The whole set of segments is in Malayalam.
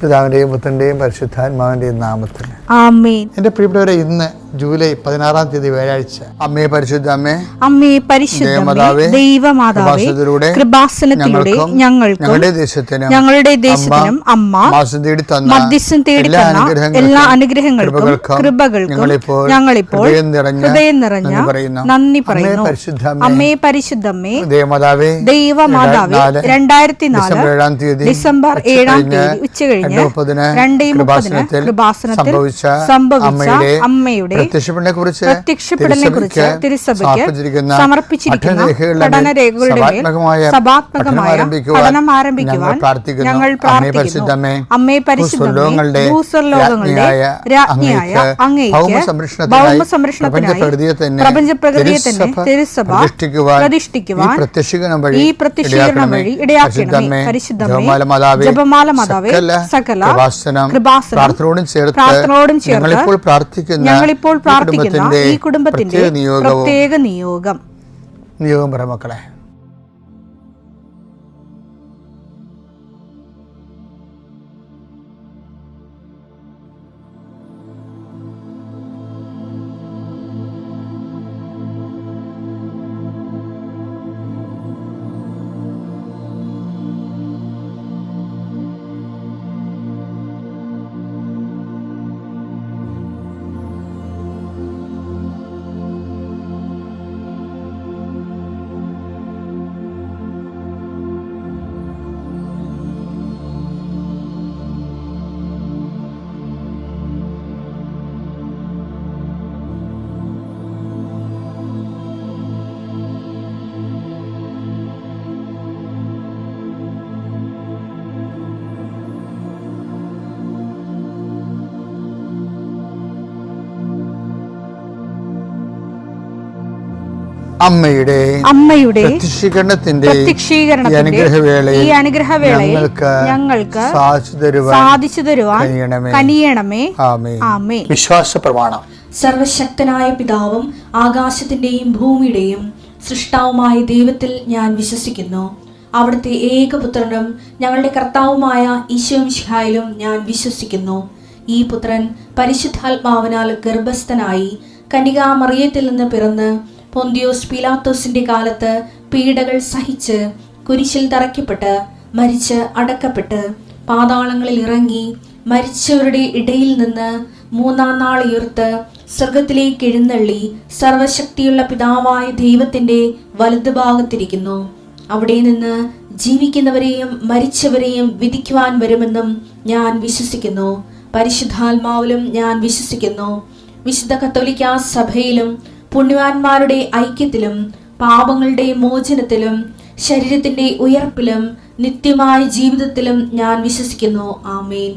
പിതാവിൻ്റെയും പുത്രൻ്റെയും പരിശുദ്ധാത്മാവിൻ്റെയും നാമത്തിൽ ആമേൻ. എൻ്റെ പ്രിയപ്പെട്ടവരെ, ഇന്ന് ജൂലൈ 16 തീയതി വ്യാഴാഴ്ച. അമ്മേ പരിശുദ്ധ അമ്മേ, അമ്മേ പരിശുദ്ധ ദൈവമാതാവേ, കൃപാസനത്തിലൂടെ ഞങ്ങളുടെ ദേശത്തിനും അമ്മ മധ്യസ്ഥം തേടി തന്ന എല്ലാ അനുഗ്രഹങ്ങൾക്കും കൃപകൾക്കും ഞങ്ങളിപ്പോൾ ഹൃദയം നിറഞ്ഞ നന്ദി പറയുന്നു. അമ്മേ പരിശുദ്ധമ്മേ, ദൈവമാതാവേ, 2004 ഡിസംബർ 7 തീയതി ഉച്ചകഴിഞ്ഞ് 2:30 കൃപാസനത്തിൽ സംഭവിച്ച അമ്മയുടെ പ്രത്യക്ഷപ്പെടലിനെക്കുറിച്ച് തിരുസഭയ്ക്ക് സമർപ്പിച്ചിരിക്കുന്ന പഠനരേഖകളുടെ മേൽ സഭാത്മകമായ പഠനം ആരംഭിക്കുവാൻ ഞങ്ങൾ പ്രാർത്ഥിക്കുന്നു. അമ്മേ പരിശുദ്ധമേ, ഭൂസ്വർലോകങ്ങളുടെ രാജ്ഞിയായ അങ്ങേയ്ക്ക് ഭൗമസംരക്ഷണത്തിനായി പ്രപഞ്ചപ്രകൃതിയെ തന്നെ തിരുസഭ പ്രതിഷ്ഠിക്കുവാൻ ഈ പ്രത്യക്ഷീകരണം വഴി ഇടയാക്കണമേ. പരിശുദ്ധമേ, ജപമാല മാതാവേ, സകല കൃപാസനം പ്രാർത്ഥനയോടും ചേർത്ത് ഞങ്ങളിപ്പോൾ പ്രാർത്ഥിക്കുന്ന ഈ കുടുംബത്തിന്റെ പ്രത്യേക നിയോഗം മക്കളെ. അമ്മയുടെ പ്രത്യക്ഷീകരണത്തിന്റെ ഈ അനുഗ്രഹവേളയിൽ ഞങ്ങൾക്ക് സാധിച്ചു തരുവാൻ കനിയണമേ. ആമേൻ. വിശ്വാസ പ്രമാണം. സർവശക്തനായ പിതാവും ആകാശത്തിന്റെയും ഭൂമിയുടെയും സൃഷ്ടാവുമായ ദൈവത്തിൽ ഞാൻ വിശ്വസിക്കുന്നു. അവിടുത്തെ ഏകപുത്രനും ഞങ്ങളുടെ കർത്താവുമായ ഈശോമിശിഹായിലും ഞാൻ വിശ്വസിക്കുന്നു. ഈ പുത്രൻ പരിശുദ്ധാത്മാവിനാൽ ഗർഭസ്ഥനായി കന്യകാമറിയത്തിൽ നിന്ന് പിറന്ന് പൊന്തിയോസ് പീലാത്തോസിന്റെ കാലത്ത് പീഡകൾ സഹിച്ച് കുരിശിൽ തറയ്ക്കപ്പെട്ട് മരിച്ച് അടക്കപ്പെട്ട് പാതാളങ്ങളിൽ ഇറങ്ങി മരിച്ചവരുടെ ഇടയിൽ നിന്ന് 3-ാം നാൾ ഉയർത്ത് സ്വർഗത്തിലേക്ക് എഴുന്നള്ളി സർവശക്തിയുള്ള പിതാവായ ദൈവത്തിന്റെ വലതുഭാഗത്തിരിക്കുന്നു. അവിടെ നിന്ന് ജീവിക്കുന്നവരെയും മരിച്ചവരെയും വിധിക്കുവാൻ വരുമെന്നും ഞാൻ വിശ്വസിക്കുന്നു. പരിശുദ്ധാത്മാവിലും ഞാൻ വിശ്വസിക്കുന്നു. വിശുദ്ധ കത്തോലിക്കാ സഭയിലും പുണ്യവാന്മാരുടെ ഐക്യത്തിലും പാപങ്ങളുടെ മോചനത്തിലും ശരീരത്തിന്റെ ഉയർപ്പിലും നിത്യമായ ജീവിതത്തിലും ഞാൻ വിശ്വസിക്കുന്നു. ആമേൻ.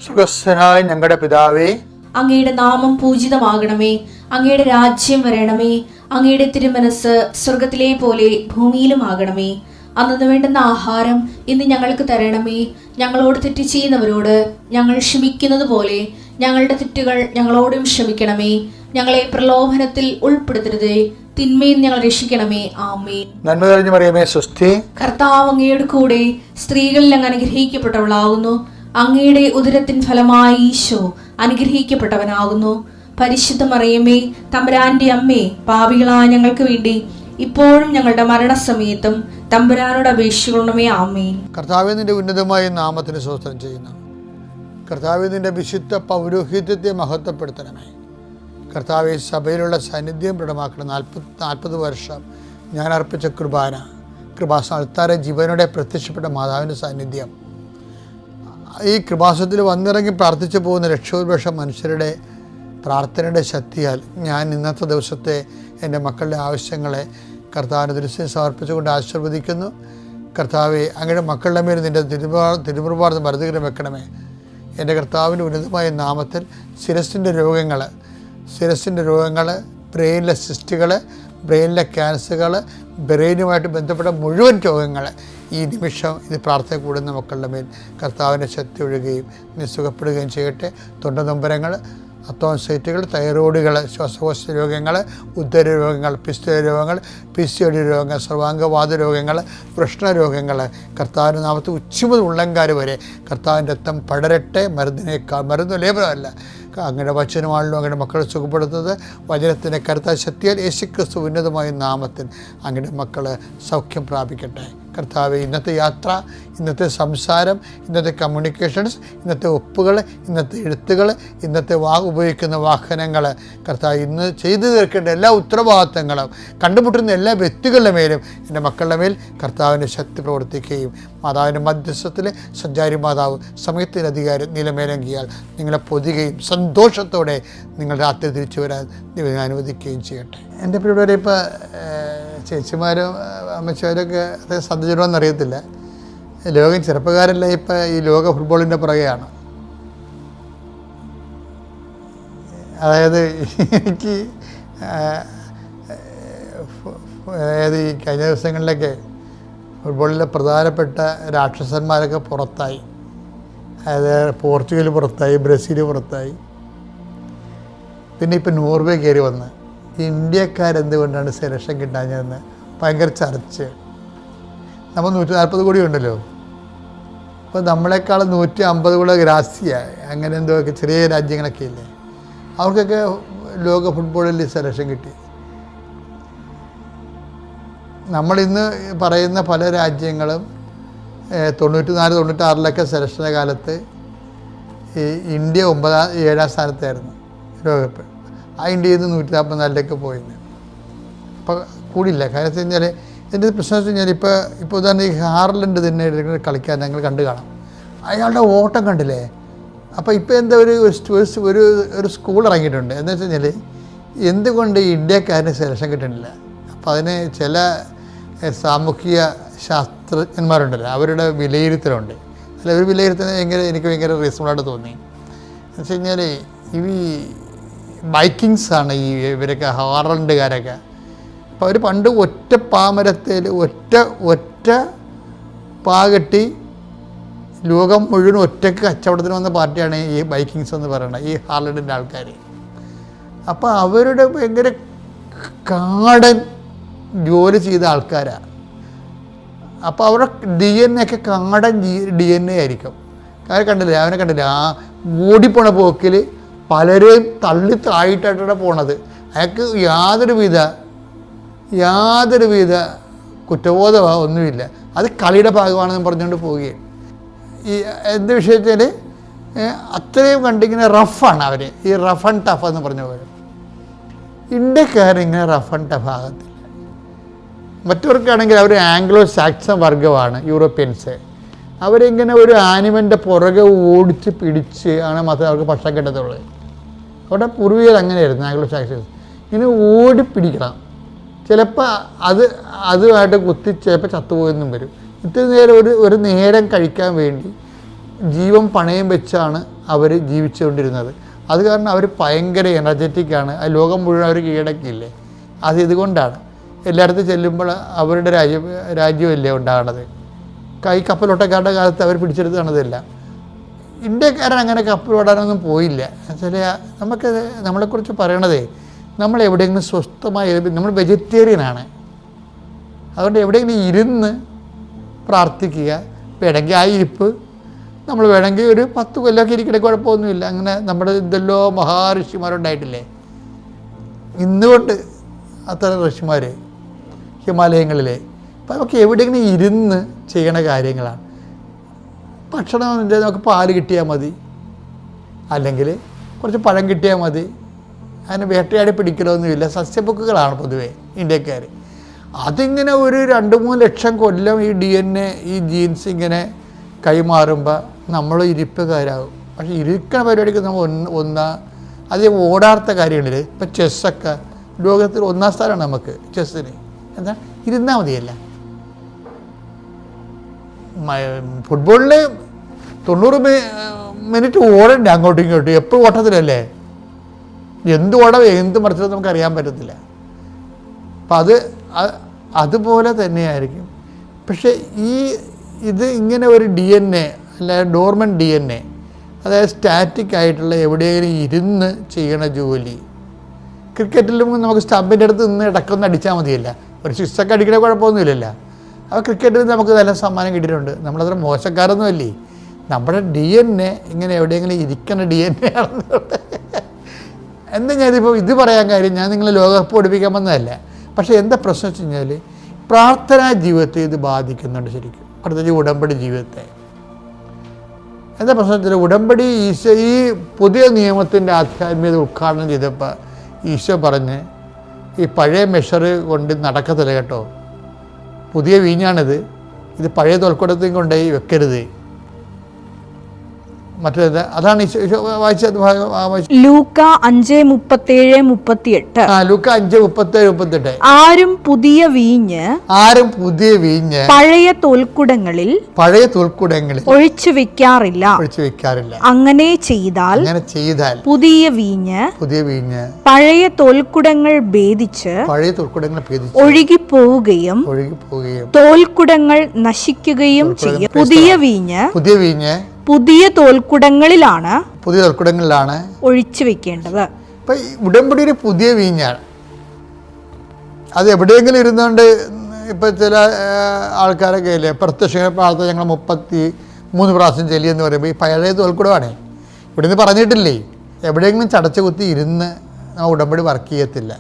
സ്വർഗ്ഗസ്ഥനായ ഞങ്ങളുടെ പിതാവേ, അങ്ങയുടെ നാമം പൂജിതമാകണമേ. അങ്ങയുടെ രാജ്യം വരണമേ. അങ്ങയുടെ തിരുമനസ് സ്വർഗത്തിലെ പോലെ ഭൂമിയിലുമാകണമേ. അന്നു വേണ്ടുന്ന ആഹാരം ഇന്ന് ഞങ്ങൾക്ക് തരണമേ. ഞങ്ങളോട് തെറ്റ് ചെയ്യുന്നവരോട് ഞങ്ങൾ ക്ഷമിക്കുന്നത് പോലെ ഞങ്ങളുടെ തെറ്റുകൾ ഞങ്ങളോടും ക്ഷമിക്കണമേ. ഞങ്ങളെ പ്രലോഭനത്തിൽ ഉൾപ്പെടുത്തരുതേ, തിന്മയിൽ ഞങ്ങൾ രക്ഷിക്കണമേ. ആമേൻ. നന്മ നിറഞ്ഞ മറിയമേ, സ്വസ്തി. കർത്താവ് അങ്ങയുടെ കൂടെ സ്ത്രീകളിൽ അങ്ങ് അനുഗ്രഹിക്കപ്പെട്ടവളാകുന്നു. അങ്ങയുടെ ഉദരത്തിൻ ഫലമായി ഈശോ അനുഗ്രഹിക്കപ്പെട്ടവനാകുന്നു. പരിശുദ്ധ മറിയമേ, തമ്പുരാന്റെ അമ്മേ, പാപികളായ ഞങ്ങൾക്ക് വേണ്ടി ഇപ്പോഴും ഞങ്ങളുടെ മരണസമയത്തും തമ്പുരാനോട് അപേക്ഷിക്കണമേ. ആമേൻ. കർത്താവേ, നിന്റെ ഉന്നതമായ നാമത്തിന് സ്തോത്രം ചെയ്യുന്നു. കർത്താവേ, നിന്റെ വിശുദ്ധ പൗരോഹിത്യത്തെ മഹത്വപ്പെടുത്തണമേ. കർത്താവെ, സഭയിലുള്ള സാന്നിധ്യം ദൃഢമാക്കണം. 40 വർഷം ഞാൻ അർപ്പിച്ച കൃപാസനത്താറെ ജീവനോടെ പ്രത്യക്ഷപ്പെട്ട മാതാവിൻ്റെ സാന്നിധ്യം ഈ കൃപാസനത്തിൽ വന്നിറങ്ങി പ്രാർത്ഥിച്ചു പോകുന്ന ലക്ഷോപലക്ഷം മനുഷ്യരുടെ പ്രാർത്ഥനയുടെ ശക്തിയാൽ ഞാൻ ഇന്നത്തെ ദിവസത്തെ എൻ്റെ മക്കളുടെ ആവശ്യങ്ങളെ കർത്താവിൻ്റെ ദൃശ്യം സമർപ്പിച്ചുകൊണ്ട് ആശീർവദിക്കുന്നു. കർത്താവെ, അങ്ങയുടെ മക്കളുടെ മേൽ നിൻ്റെ തിരുമുറുപാടും വരതുകരം വെക്കണമേ. എൻ്റെ കർത്താവിൻ്റെ ഉന്നതമായ നാമത്തിൽ ശിരസിൻ്റെ രോഗങ്ങൾ, ബ്രെയിനിലെ സിസ്റ്റുകൾ, ബ്രെയിനിലെ ക്യാൻസറുകൾ, ബ്രെയിനുമായിട്ട് ബന്ധപ്പെട്ട മുഴുവൻ രോഗങ്ങൾ ഈ നിമിഷം ഇത് പ്രാർത്ഥന കൂടുന്ന മക്കളുടെ മേൽ കർത്താവിൻ്റെ ശക്തി ഒഴുകുകയും നീ സുഖപ്പെടുകയും ചെയ്യട്ടെ. തൊണ്ടനൊമ്പരങ്ങൾ, അത്തോൺസൈറ്റുകൾ, തൈറോയിഡുകൾ, ശ്വാസകോശ രോഗങ്ങൾ, ഉദര രോഗങ്ങൾ, പിസ്ത രോഗങ്ങൾ, PCOD രോഗങ്ങൾ, സർവാംഗവാത രോഗങ്ങൾ, വൃഷ്ണരോഗങ്ങൾ, കർത്താവിൻ്റെ നാമത്തിൽ ഉച്ചമുതൽ ഉള്ളംകാർ വരെ കർത്താവിൻ്റെ രക്തം പടരട്ടെ. മരുന്ന് ലേപനമല്ല, അങ്ങനെ വചനമാണല്ലോ അങ്ങനെ മക്കളെ സുഖപ്പെടുത്തുന്നത്. വചനത്തിൻ്റെ കരുത്ത ശക്തിയാൽ യേശുക്രിസ്തു ഉന്നതമായ നാമത്തിൽ അങ്ങനെ മക്കൾ സൗഖ്യം പ്രാപിക്കട്ടെ. കർത്താവെ, ഇന്നത്തെ യാത്ര, ഇന്നത്തെ സംസാരം, ഇന്നത്തെ കമ്മ്യൂണിക്കേഷൻസ്, ഇന്നത്തെ ഒപ്പുകൾ, ഇന്നത്തെ എഴുത്തുകൾ, ഇന്നത്തെ ഉപയോഗിക്കുന്ന വാഹനങ്ങൾ, കർത്താവ് ഇന്ന് ചെയ്തു തീർക്കേണ്ട എല്ലാ ഉത്തരവാദിത്തങ്ങളും കണ്ടുമുട്ടുന്ന എല്ലാ വ്യക്തികളുടെ മേലും എൻ്റെ മക്കളുടെ മേൽ കർത്താവിൻ്റെ ശക്തി പ്രവർത്തിക്കുകയും മാതാവിൻ്റെ മധ്യസ്ഥത്തിൽ സഞ്ചാരി മാതാവ് സമയത്തിൻ്റെ അധികാരം നിലമേലങ്കിയാൽ നിങ്ങളെ പൊതുകയും സന്തോഷത്തോടെ നിങ്ങൾ രാത്രി തിരിച്ചു വരാൻ ദൈവം അനുവദിക്കുകയും ചെയ്യട്ടെ. എൻ്റെ പ്രിയപ്പെട്ടവരെ, ഇപ്പോൾ ചേച്ചിമാരും അമ്മച്ചിമാരൊക്കെ അത് ശ്രദ്ധിച്ചിട്ടുണ്ടോയെന്ന് അറിയത്തില്ല. ലോകം ചെറുപ്പക്കാരെല്ലാം ഇപ്പം ഈ ലോക ഫുട്ബോളിൻ്റെ പുറകെയാണ്. അതായത് എനിക്ക് അതായത് ഈ കഴിഞ്ഞ ദിവസങ്ങളിലൊക്കെ ഫുട്ബോളിലെ പ്രധാനപ്പെട്ട രാക്ഷസന്മാരൊക്കെ പുറത്തായി. അതായത് പോർച്ചുഗൽ പുറത്തായി, ബ്രസീൽ പുറത്തായി, പിന്നെ ഇപ്പം നോർവേ കയറി വന്ന് ഇന്ത്യക്കാരെന്തുകൊണ്ടാണ് സെലക്ഷൻ കിട്ടാഞ്ഞതെന്ന് ഭയങ്കര ചർച്ച. നമ്മൾ 140 കോടി ഉണ്ടല്ലോ, അപ്പോൾ നമ്മളെക്കാൾ 150 കൂടെ ഗ്രാസ്യ അങ്ങനെ എന്തൊക്കെ ചെറിയ രാജ്യങ്ങളൊക്കെ ഇല്ലേ, അവർക്കൊക്കെ ലോക ഫുട്ബോളിൽ സെലക്ഷൻ കിട്ടി. നമ്മളിന്ന് പറയുന്ന പല രാജ്യങ്ങളും 94-96 സെലക്ഷൻ്റെ കാലത്ത് ഈ ഇന്ത്യ 7-ാം സ്ഥാനത്തായിരുന്നു ലോകകപ്പ്. ആ ഇന്ത്യയിൽ നിന്ന് 144 പോയിരുന്നു. അപ്പോൾ കൂടിയില്ല. കാര്യം വെച്ച് കഴിഞ്ഞാൽ എൻ്റെ പ്രശ്നം വെച്ച് കഴിഞ്ഞാൽ ഇപ്പോൾ ഉദാഹരണം ഈ ഹാർലൻഡ് തന്നെ കളിക്കാൻ ഞങ്ങൾ കണ്ടു കാണാം. അയാളുടെ ഓട്ടം കണ്ടില്ലേ. അപ്പോൾ ഇപ്പോൾ എന്താ ഒരു സ്കൂൾ ഇറങ്ങിയിട്ടുണ്ട്. എന്ന് വെച്ച് കഴിഞ്ഞാൽ എന്തുകൊണ്ട് ഇന്ത്യക്കാരന് സെലക്ഷൻ കിട്ടുന്നില്ല. അപ്പോൾ അതിന് ചില സാമൂഹിക ശാസ്ത്രജ്ഞന്മാരുണ്ടല്ലോ, അവരുടെ വിലയിരുത്തലുണ്ട്. അല്ല, ഒരു വിലയിരുത്തൽ എനിക്ക് ഭയങ്കര റീസണബിളായിട്ട് തോന്നി. എന്ന് വെച്ച് കഴിഞ്ഞാൽ ഈ ബൈക്കിങ്സാണ് ഇവരൊക്കെ, ഹാർലൻഡുകാരൊക്കെ. അപ്പോൾ അവർ പണ്ട് ഒറ്റ പാമരത്തിൽ ഒറ്റ പാകെട്ടി ലോകം മുഴുവൻ ഒറ്റയ്ക്ക് കച്ചവടത്തിന് വന്ന പാർട്ടിയാണ് ഈ ബൈക്കിങ്സ് എന്ന് പറയുന്നത്, ഈ ഹാർലൻഡിൻ്റെ ആൾക്കാർ. അപ്പോൾ അവരുടെ ഭയങ്കര കാടൻ ജോലി ചെയ്ത ആൾക്കാരാണ്. അപ്പോൾ അവരുടെ DNA ഒക്കെ കാടൻ DNA ആയിരിക്കും. കാര്യം കണ്ടില്ലേ, അവനെ കണ്ടില്ലേ, ആ ഓടിപ്പോണ പോക്കിൽ പലരെയും തള്ളി താഴെയിട്ടാണ് പോണത്. അയാൾക്ക് യാതൊരുവിധ കുറ്റബോധമോ ഒന്നുമില്ല. അത് കളിയുടെ ഭാഗമാണെന്ന് പറഞ്ഞുകൊണ്ട് പോവുകയും ഈ എന്ത് വിഷയത്തിൽ അത്രയും കണ്ടിങ്ങനെ റഫാണ് അവർ, ഈ റഫ് ആൻഡ് ടഫ് എന്ന് പറഞ്ഞ പോലെ. ഇന്ത്യക്കാരിങ്ങനെ റഫ് ആൻഡ് ടഫ് ആകത്തില്ല. മറ്റവർക്കാണെങ്കിൽ അവർ ആംഗ്ലോ സാക്സൺ വർഗമാണ്, യൂറോപ്യൻസ്. അവരിങ്ങനെ ഒരു ആനിമലിൻ്റെ പുറകെ ഓടിച്ച് പിടിച്ച് ആണ് മാത്രമേ അവർക്ക് ഭക്ഷണം കിട്ടത്തുള്ളൂ. അവിടെ പൂർവികർ അങ്ങനെയായിരുന്നു, ആംഗ്ലോ സാക്സൺസ്. ഇങ്ങനെ ഓടിപ്പിടിക്കണം. ചിലപ്പോൾ അതുമായിട്ട് കുത്തി ചിലപ്പോൾ ചത്തുപോയെന്നും വരും. ഇത്ര നേരം ഒരു നേരം കഴിക്കാൻ വേണ്ടി ജീവൻ പണയം വെച്ചാണ് അവർ ജീവിച്ചുകൊണ്ടിരുന്നത്. അത് കാരണം അവർ ഭയങ്കര എനർജറ്റിക്കാണ്. ആ ലോകം മുഴുവൻ അവർ കീഴടക്കിയില്ലേ. അത് ഇതുകൊണ്ടാണ് എല്ലായിടത്തും ചെല്ലുമ്പോൾ അവരുടെ രാജ്യമല്ലേ ഉണ്ടാകണത്. കപ്പലോട്ടക്കാരുടെ കാലത്ത് അവർ പിടിച്ചെടുത്താണതെല്ലാം. ഇന്ത്യക്കാരൻ അങ്ങനെ കപ്പലോടാനൊന്നും പോയില്ല. എന്നുവെച്ചാൽ നമ്മളെക്കുറിച്ച് പറയണതേ, നമ്മൾ എവിടെയെങ്കിലും സ്വസ്ഥമായി, നമ്മൾ വെജിറ്റേറിയനാണ്. അതുകൊണ്ട് എവിടെയെങ്കിലും ഇരുന്ന് പ്രാർത്ഥിക്കുക. വേണമെങ്കിൽ ആ ഇരിപ്പ് നമ്മൾ വേണമെങ്കിൽ ഒരു 10 കൊല്ലമൊക്കെ ഇരിക്കണേ കുഴപ്പമൊന്നുമില്ല. അങ്ങനെ നമ്മുടെ ഇതെല്ലോ മഹാഋഷിമാരുണ്ടായിട്ടില്ലേ. ഇന്നുകൊണ്ട് അത്ര ഋഷിമാർ ഹിമാലയങ്ങളിലെ. അപ്പം നമുക്ക് എവിടെയെങ്കിലും ഇരുന്ന് ചെയ്യണ കാര്യങ്ങളാണ്. ഭക്ഷണം നമുക്ക് പാല് കിട്ടിയാൽ മതി, അല്ലെങ്കിൽ കുറച്ച് പഴം കിട്ടിയാൽ മതി. അതിന് വേട്ടയാടി പിടിക്കലൊന്നുമില്ല. സസ്യബുക്കുകളാണ് പൊതുവേ ഇന്ത്യക്കാർ. അതിങ്ങനെ ഒരു 2-3 ലക്ഷം കൊല്ലം ഈ DNA, ഈ ജീൻസ് ഇങ്ങനെ കൈമാറുമ്പോൾ നമ്മൾ ഇരിപ്പുകാരാകും. പക്ഷേ ഇരിക്കണ പരിപാടിക്ക് നമ്മൾ അധികം ഓടാത്ത കാര്യങ്ങളിൽ ഇപ്പം ചെസ്സൊക്കെ ലോകത്തിൽ 1-ാം സ്ഥാനമാണ് നമുക്ക് ചെസ്സിന്. എന്താ ഇരുന്നാൽ മതിയല്ല. ഫുട്ബോളിൽ 90 മിനിറ്റ് ഓടണ്ടേ അങ്ങോട്ടും ഇങ്ങോട്ടും, എപ്പോഴും ഓട്ടത്തിലല്ലേ. എന്ത് ഓടം എന്ത് മറിച്ചത് നമുക്ക് അറിയാൻ പറ്റത്തില്ല. അപ്പം അതുപോലെ തന്നെയായിരിക്കും. പക്ഷേ ഇത് ഇങ്ങനെ ഒരു DNA, അല്ല ഡോർമൻ DNA, അതായത് സ്റ്റാറ്റിക് ആയിട്ടുള്ള എവിടെയെങ്കിലും ഇരുന്ന് ചെയ്യണ ജോലി. ക്രിക്കറ്റിലും നമുക്ക് സ്റ്റമ്പിൻ്റെ അടുത്ത് നിന്ന് ഇടക്കൊന്ന് അടിച്ചാൽ മതിയല്ല, ഒരു സിക്സൊക്കെ അടിക്കണ കുഴപ്പമൊന്നുമില്ലല്ലോ. അപ്പോൾ ക്രിക്കറ്റിൽ നമുക്ക് നല്ല സമ്മാനം കിട്ടിയിട്ടുണ്ട്. നമ്മളത്ര മോശക്കാരൊന്നും അല്ലേ. നമ്മുടെ DNA ഇങ്ങനെ എവിടെയെങ്കിലും ഇരിക്കണ DNA ആണെന്നുണ്ട്. എന്താ ഞാനിപ്പോൾ ഇത് പറയാൻ കാര്യം, ഞാൻ നിങ്ങളെ ലോകകപ്പ് പഠിപ്പിക്കാൻ വന്നതല്ല. പക്ഷേ എന്താ പ്രശ്നം വെച്ച് കഴിഞ്ഞാൽ പ്രാർത്ഥനാ ജീവിതത്തെ ഇത് ബാധിക്കുന്നുണ്ട് ശരിക്കും, പ്രത്യേകിച്ച് ഉടമ്പടി ജീവിതത്തെ. എന്താ പ്രശ്നം വെച്ചാൽ ഉടമ്പടി ഈശോ ഈ പുതിയ നിയമത്തിൻ്റെ ആധ്യാത്മികത ഉദ്ഘാടനം ചെയ്തപ്പോൾ ഈശോ പറഞ്ഞ് ഈ പഴയ മെഷർ കൊണ്ട് നടക്കത്തില്ല കേട്ടോ, പുതിയ വീഞ്ഞാണിത്, ഇത് പഴയ തോൽക്കുടത്തിൽ കൊണ്ടുപോയി വെക്കരുത്. മറ്റേത് അതാണ് വായിച്ചത്. ലൂക്ക 5:37-38. ലൂക്ക 5:37-38. ആരും പുതിയ വീഞ്ഞ് പഴയ തോൽക്കുടങ്ങളിൽ ഒഴിച്ചു വെക്കാറില്ല. അങ്ങനെ ചെയ്താൽ പുതിയ വീഞ്ഞ് പഴയ തോൽക്കുടങ്ങൾ ഭേദിച്ച് ഒഴുകിപ്പോവുകയും തോൽക്കുടങ്ങൾ നശിക്കുകയും ചെയ്യും. പുതിയ വീഞ്ഞ് പുതിയ തോൽക്കുടങ്ങളിലാണ് ഒഴിച്ചു വെക്കേണ്ടത്. ഇപ്പം ഉടമ്പടി ഒരു പുതിയ വീഞ്ഞാണ്. അത് എവിടെയെങ്കിലും ഇരുന്നുകൊണ്ട് ഇപ്പം ചില ആൾക്കാരൊക്കെ ഇല്ലേ പ്രത്യക്ഷ പ്രാർത്ഥന ഞങ്ങൾ 33 പ്രാവശ്യം ചെല്ലിയെന്ന് പറയുമ്പോൾ ഈ പഴയ തോൽക്കുടമാണ്. ഇവിടെ നിന്ന് പറഞ്ഞിട്ടില്ലേ, എവിടെയെങ്കിലും ചടച്ചു കുത്തി ഇരുന്ന് ആ ഉടമ്പടി വർക്ക് ചെയ്യത്തില്ല.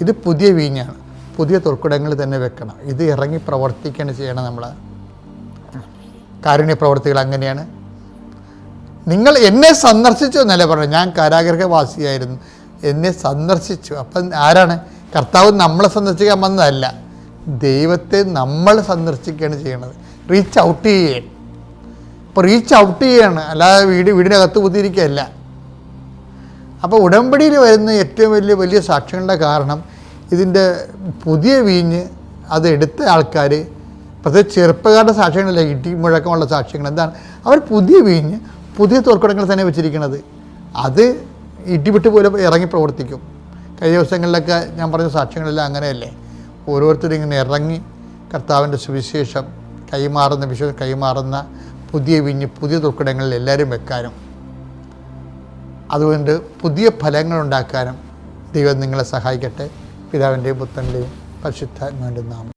ഇത് പുതിയ വീഞ്ഞാണ്, പുതിയ തോൽക്കുടങ്ങളിൽ തന്നെ വെക്കണം. ഇത് ഇറങ്ങി പ്രവർത്തിക്കുകയാണ് ചെയ്യണം. നമ്മൾ കാരുണ്യ പ്രവർത്തികൾ അങ്ങനെയാണ്. നിങ്ങൾ എന്നെ സന്ദർശിച്ചു എന്നല്ലേ പറഞ്ഞു, ഞാൻ കാരാഗ്രഹവാസിയായിരുന്നു, എന്നെ സന്ദർശിച്ചു. അപ്പം ആരാണ്? കർത്താവ് നമ്മളെ സന്ദർശിക്കാൻ വന്നതല്ല, ദൈവത്തെ നമ്മൾ സന്ദർശിക്കുകയാണ് ചെയ്യണത്. റീച്ച് ഔട്ട് ചെയ്യുകയാണ്. ഇപ്പോൾ റീച്ച് ഔട്ട് ചെയ്യുകയാണ്, അല്ലാതെ വീടിനകത്ത് കുത്തിയിരിക്കുകയല്ല. അപ്പോൾ ഉടമ്പടിയിൽ വരുന്ന ഏറ്റവും വലിയ സാക്ഷ്യങ്ങളുടെ കാരണം ഇതിൻ്റെ പുതിയ വീഞ്ഞ് അത് എടുത്ത ആൾക്കാർ, പ്രത്യേകിച്ച് ചെറുപ്പക്കാരുടെ സാക്ഷ്യങ്ങളല്ല, ഇടി മുഴക്കമുള്ള സാക്ഷ്യങ്ങൾ. എന്താണ്? അവർ പുതിയ വീഞ്ഞ് പുതിയ തോൽക്കുടങ്ങൾ തന്നെ വെച്ചിരിക്കുന്നത്. അത് ഇടിവിട്ട് പോലെ ഇറങ്ങി പ്രവർത്തിക്കും. കഴിഞ്ഞ ദിവസങ്ങളിലൊക്കെ ഞാൻ പറഞ്ഞ സാക്ഷ്യങ്ങളെല്ലാം അങ്ങനെയല്ലേ. ഓരോരുത്തരും ഇങ്ങനെ ഇറങ്ങി കർത്താവിൻ്റെ സുവിശേഷം കൈമാറുന്ന പുതിയ വീഞ്ഞ് പുതിയ തോൽക്കുടങ്ങളിൽ എല്ലാവരും വെക്കാനും അതുകൊണ്ട് പുതിയ ഫലങ്ങളുണ്ടാക്കാനും ദൈവം നിങ്ങളെ സഹായിക്കട്ടെ. പിതാവിൻ്റെയും പുത്രൻ്റെയും പരിശുദ്ധാത്മാവിൻ്റെയും നാമം.